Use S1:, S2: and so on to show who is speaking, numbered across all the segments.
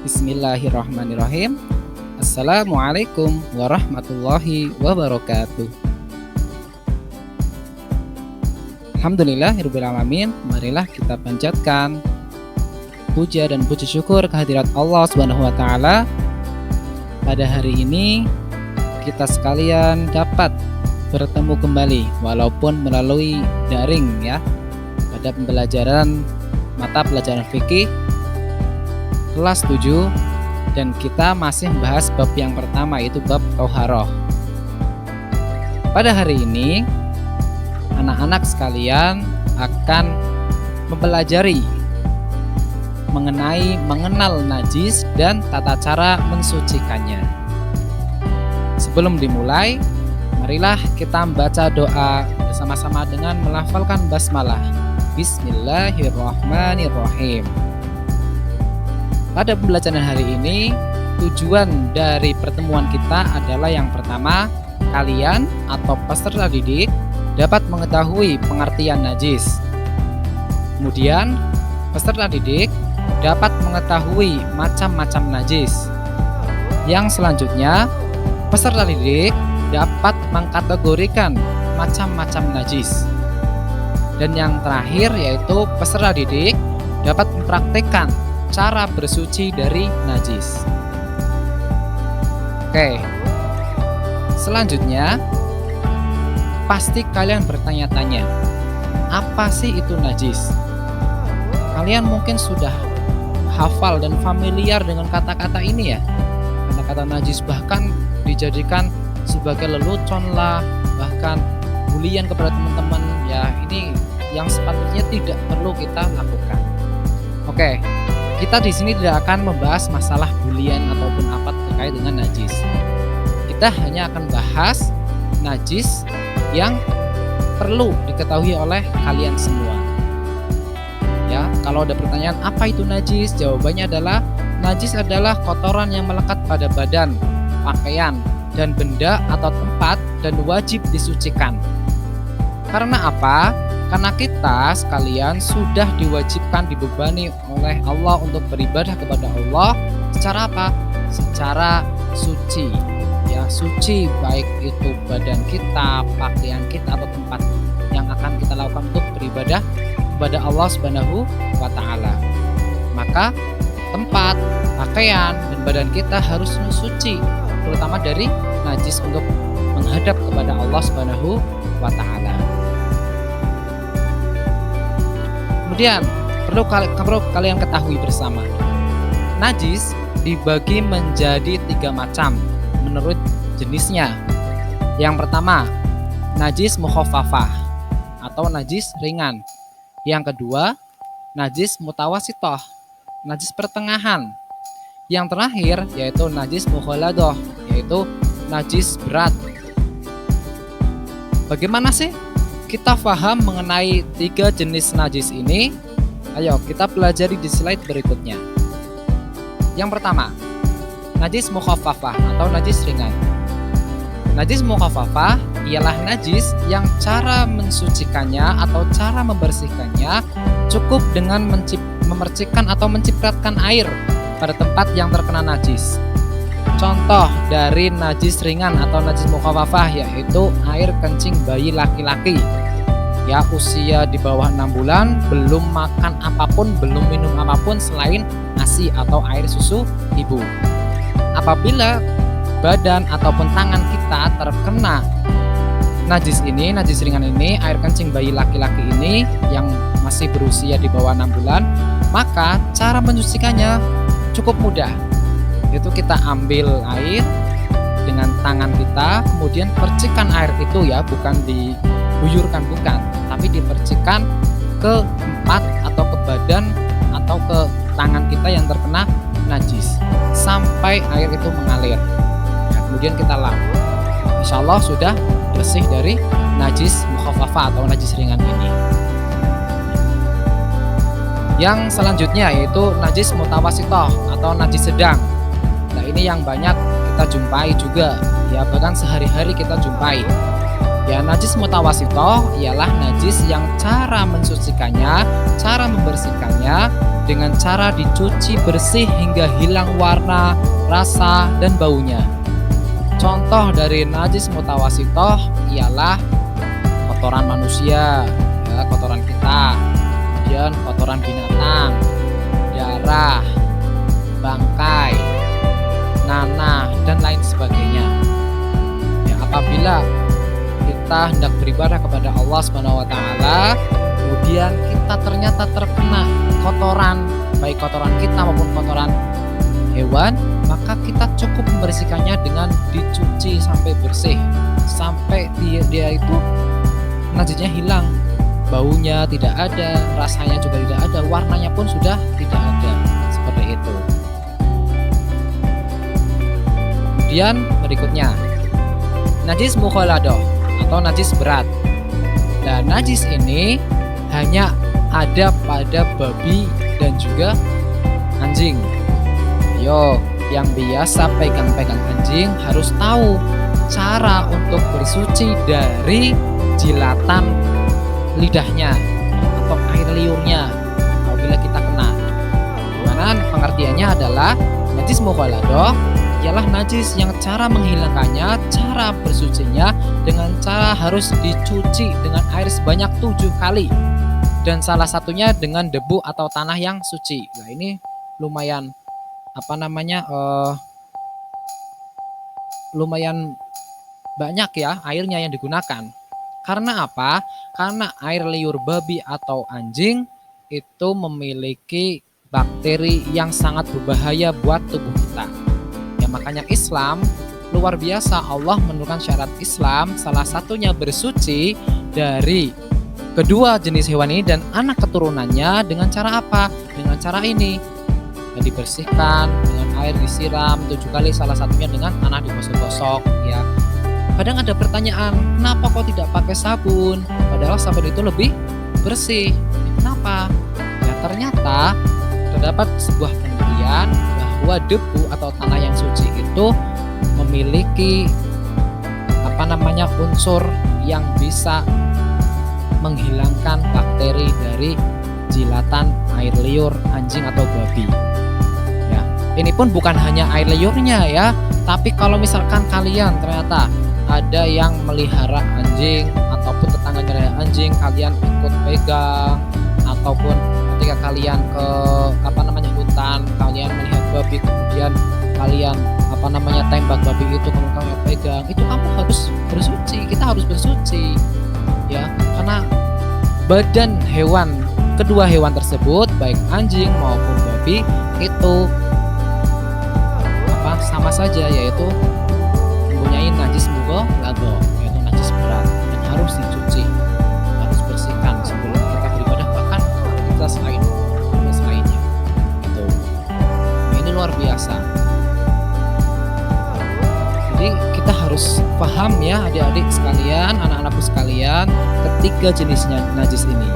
S1: Bismillahirrahmanirrahim. Assalamualaikum warahmatullahi wabarakatuh. Alhamdulillahirabbil alamin. Marilah kita panjatkan puja dan puji syukur kehadirat Allah Subhanahu wa taala. Pada hari ini kita sekalian dapat bertemu kembali walaupun melalui daring ya, pada pembelajaran mata pelajaran fikih kelas 7, dan kita masih membahas bab yang pertama, yaitu bab thaharah. Pada hari ini anak-anak sekalian akan mempelajari mengenal najis dan tata cara mensucikannya. Sebelum dimulai, marilah kita membaca doa bersama-sama dengan melafalkan basmalah. Bismillahirrahmanirrahim. Pada pembelajaran hari ini, tujuan dari pertemuan kita adalah yang pertama, kalian atau peserta didik dapat mengetahui pengertian najis. Kemudian, peserta didik dapat mengetahui macam-macam najis. Yang selanjutnya, peserta didik dapat mengkategorikan macam-macam najis. Dan yang terakhir yaitu peserta didik dapat mempraktikkan cara bersuci dari najis. Oke. Selanjutnya, pasti kalian bertanya-tanya, apa sih itu najis? Kalian mungkin sudah hafal dan familiar dengan kata-kata ini ya. Kata-kata najis bahkan dijadikan sebagai lelucon lah, bahkan bulian kepada teman-teman ya. Ini yang sepatutnya tidak perlu kita lakukan. Oke, kita di sini tidak akan membahas masalah bulian ataupun apa terkait dengan najis. Kita hanya akan bahas najis yang perlu diketahui oleh kalian semua. Ya, kalau ada pertanyaan apa itu najis, jawabannya adalah najis adalah kotoran yang melekat pada badan, pakaian, dan benda atau tempat dan wajib disucikan. Karena apa? Karena kita sekalian sudah diwajibkan, dibebani oleh Allah untuk beribadah kepada Allah secara apa? Secara suci. Ya, suci baik itu badan kita, pakaian kita atau tempat yang akan kita lakukan untuk beribadah kepada Allah Subhanahu wa taala. Maka tempat, pakaian, dan badan kita harus suci, terutama dari najis untuk menghadap kepada Allah Subhanahu wa taala. Kemudian perlu kalian ketahui bersama, najis dibagi menjadi 3 macam menurut jenisnya. Yang pertama, najis mukhaffafah atau najis ringan. Yang kedua, najis mutawasithah, najis pertengahan. Yang terakhir yaitu najis mughaladah, yaitu najis berat. Bagaimana sih kita paham mengenai 3 jenis najis ini? Ayo kita pelajari di slide berikutnya. Yang pertama, najis mukhaffafah atau najis ringan. Najis mukhaffafah ialah najis yang cara mensucikannya atau cara membersihkannya cukup dengan memercikkan atau mencipratkan air pada tempat yang terkena najis. Contoh dari najis ringan atau najis mukhaffafah yaitu air kencing bayi laki-laki. Ya, usia di bawah 6 bulan, belum makan apapun, belum minum apapun selain ASI atau air susu ibu. Apabila badan ataupun tangan kita terkena najis ini, najis ringan ini, air kencing bayi laki-laki ini yang masih berusia di bawah 6 bulan, maka cara mencucikannya cukup mudah. Itu kita ambil air dengan tangan kita, kemudian percikan air itu ya, bukan diguyurkan, bukan, tapi dipercikan ke tempat atau ke badan atau ke tangan kita yang terkena najis sampai air itu mengalir. Ya, kemudian kita lap. Insya Allah sudah bersih dari najis mukhaffafah atau najis ringan ini. Yang selanjutnya yaitu najis mutawasithah atau najis sedang. Nah, ini yang banyak kita jumpai juga ya, bahkan sehari-hari kita jumpai. Ya, najis mutawasithah ialah najis yang cara mensucikannya, cara membersihkannya dengan cara dicuci bersih hingga hilang warna, rasa, dan baunya. Contoh dari najis mutawasitoh ialah kotoran manusia, ya, kotoran kita, kemudian kotoran binatang, darah, bangkai, nanah, dan lain sebagainya. Ya, apabila kita hendak beribadah kepada Allah Subhanahu wa taala, kemudian kita ternyata terkena kotoran, baik kotoran kita maupun kotoran hewan, maka kita cukup membersihkannya dengan dicuci sampai bersih, sampai dia itu najisnya hilang, baunya tidak ada, rasanya juga tidak ada, warnanya pun sudah tidak ada, seperti itu. Kemudian berikutnya, najis mukhaladoh atau najis berat. Dan najis ini hanya ada pada babi dan juga anjing. Yo, yang biasa pegang-pegang anjing harus tahu cara untuk bersuci dari jilatan lidahnya atau air liurnya apabila kita kena. Dimana pengertiannya adalah najis mukhaladoh ialah najis yang cara menghilangkannya, cara bersucinya dengan cara harus dicuci dengan air sebanyak 7 kali. Dan salah satunya dengan debu atau tanah yang suci. Nah, ini lumayan lumayan banyak ya airnya yang digunakan. Karena apa? Karena air liur babi atau anjing itu memiliki bakteri yang sangat berbahaya buat tubuh kita. Ya, makanya Islam luar biasa, Allah menentukan syarat Islam, salah satunya bersuci dari kedua jenis hewan ini dan anak keturunannya dengan cara apa? Dengan cara ini. Dan dibersihkan dengan air disiram 7 kali, salah satunya dengan tanah digosok-gosok ya. Kadang ada pertanyaan, kenapa kok tidak pakai sabun? Padahal sabun itu lebih bersih. Kenapa? Ya ternyata terdapat sebuah penelitian bahwa debu atau tanah yang suci itu memiliki unsur yang bisa menghilangkan bakteri dari jilatan air liur anjing atau babi. Ya, ini pun bukan hanya air liurnya ya, tapi kalau misalkan kalian ternyata ada yang melihara anjing ataupun tetangganya ada anjing, kalian ikut pegang, ataupun ketika kalian ke hutan, kalian melihat babi kemudian kalian tembak babi itu, kemudian kalian pegang, itu kamu harus bersuci, kita harus bersuci ya, karena badan kedua hewan tersebut baik anjing maupun babi itu sama saja, yaitu mempunyai najis mughalladzah, yaitu najis berat dan harus dicuci, harus bersihkan sebelum kita beribadah, bahkan aktivitas lainnya itu. Nah, ini luar biasa. Jadi kita harus paham ya adik-adik sekalian, anak-anakku sekalian, ketiga jenisnya najis ini.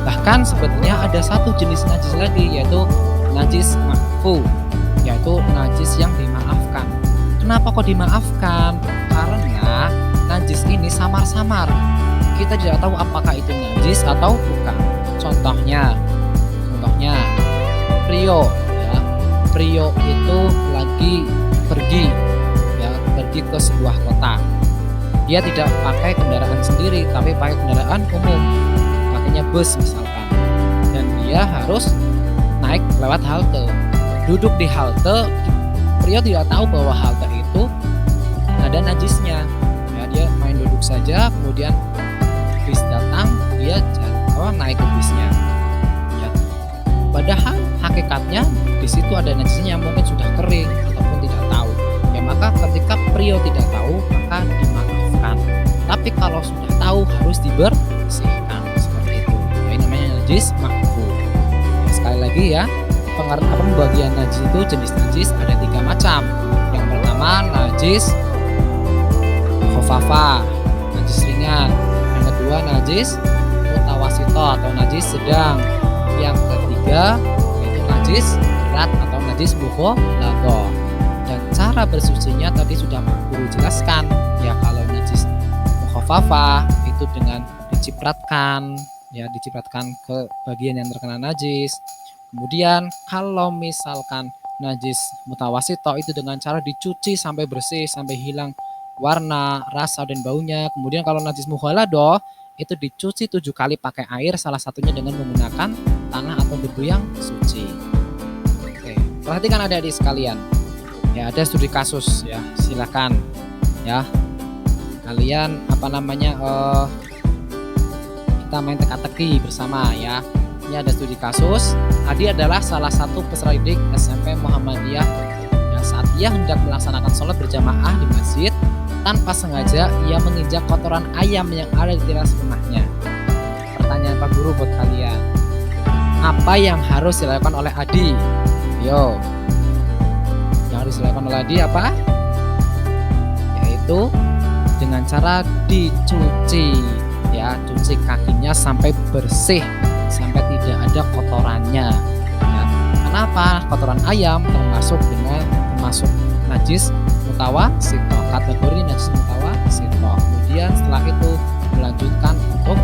S1: Bahkan sebetulnya ada satu jenis najis lagi, yaitu najis ma'fu, yaitu najis yang dimaafkan. Kenapa kok dimaafkan? Karena najis ini samar-samar. Kita tidak tahu apakah itu najis atau bukan. Contohnya Prio ya. Prio itu lagi pergi ke sebuah kota. Dia tidak pakai kendaraan sendiri, tapi pakai kendaraan umum, pakainya bus misalkan. Dan dia harus naik lewat halte. Duduk di halte, Prio tidak tahu bahwa halte itu ada najisnya. Ya, dia main duduk saja, kemudian bis datang, dia naik ke bisnya. Ya. Padahal hakikatnya di situ ada najisnya yang mungkin sudah kering ataupun tidak tahu. Ya, maka ketika Prio tidak tahu, maka dimaafkan. Tapi kalau sudah tahu harus dibersihkan seperti itu. Ya, ini namanya najis ma'fu. Ya, sekali lagi ya, pembagian najis itu jenis najis ada 3 macam. Yang pertama najis khafafah, najis ringan. Yang kedua najis mutawasito atau najis sedang. Yang ketiga yaitu najis berat atau najis mughalladzah. Dan cara bersucinya tadi sudah guru jelaskan ya. Kalau najis mukhafafah itu dengan dicipratkan ke bagian yang terkena najis. Kemudian kalau misalkan najis mutawasito itu dengan cara dicuci sampai bersih, sampai hilang warna, rasa dan baunya. Kemudian kalau najis mughalladhah itu dicuci 7 kali pakai air, salah satunya dengan menggunakan tanah atau debu yang suci. Oke, perhatikan adik-adik sekalian. Ya, ada studi kasus ya. Silakan ya. Kalian kita main teka-teki bersama ya. Ini ada studi kasus. Adi adalah salah satu peserta didik SMP Muhammadiyah yang saat ia hendak melaksanakan sholat berjamaah di masjid, tanpa sengaja ia menginjak kotoran ayam yang ada di teras rumahnya. Pertanyaan Pak Guru buat kalian, apa yang harus dilakukan oleh Adi? Yo, yang harus dilakukan oleh Adi apa? Yaitu dengan cara dicuci ya, cuci kakinya sampai bersih, sampai tidak ada kotorannya ya. Kenapa? Kotoran ayam termasuk najis mutawasito, kategori najis mutawasito. Kemudian setelah itu melanjutkan untuk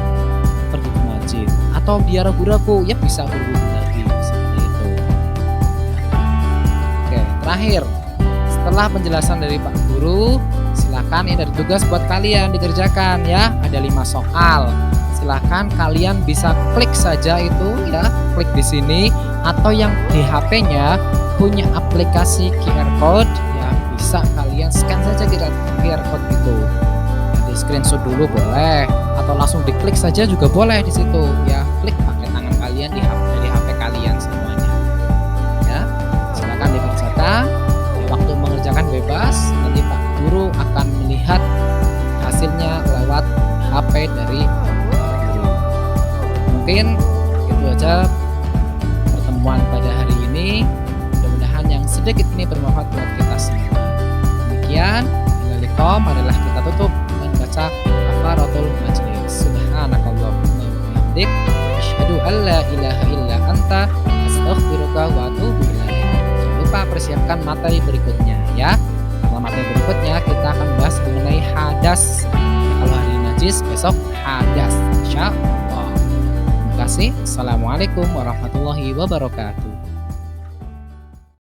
S1: pergi ke masjid, atau dia ragu-ragu ya bisa berwudu lagi seperti itu. Oke, terakhir setelah penjelasan dari Pak Guru, silakan ini dari tugas buat kalian dikerjakan ya. Ada 5 soal. Silakan kalian bisa klik saja itu ya, klik di sini, atau yang di HP-nya punya aplikasi QR code ya, bisa kalian scan saja QR code itu. Nanti screenshot dulu boleh, atau langsung diklik saja juga boleh di situ ya. Klik pakai tangan kalian di HP kalian semuanya. Ya, silakan dikerjakan. Ya, waktu mengerjakan bebas, nanti Pak Guru akan melihat hasilnya lewat HP dari mungkin itu aja pertemuan pada hari ini. Mudah-mudahan yang sedikit ini bermanfaat buat kita semua. Demikian, ilalikom adalah kita tutup dengan baca kafaratul majlis. Subhanakallahumma wa bihamdik, asyhadu an la ilaha illa anta, astaghfiruka wa atubu ilaik. Jangan lupa persiapkan materi berikutnya ya. Dalam materi berikutnya kita akan bahas mengenai hadas. Kalau hari najis, besok hadas. Insyaallah. Terima kasih. Assalamualaikum warahmatullahi wabarakatuh.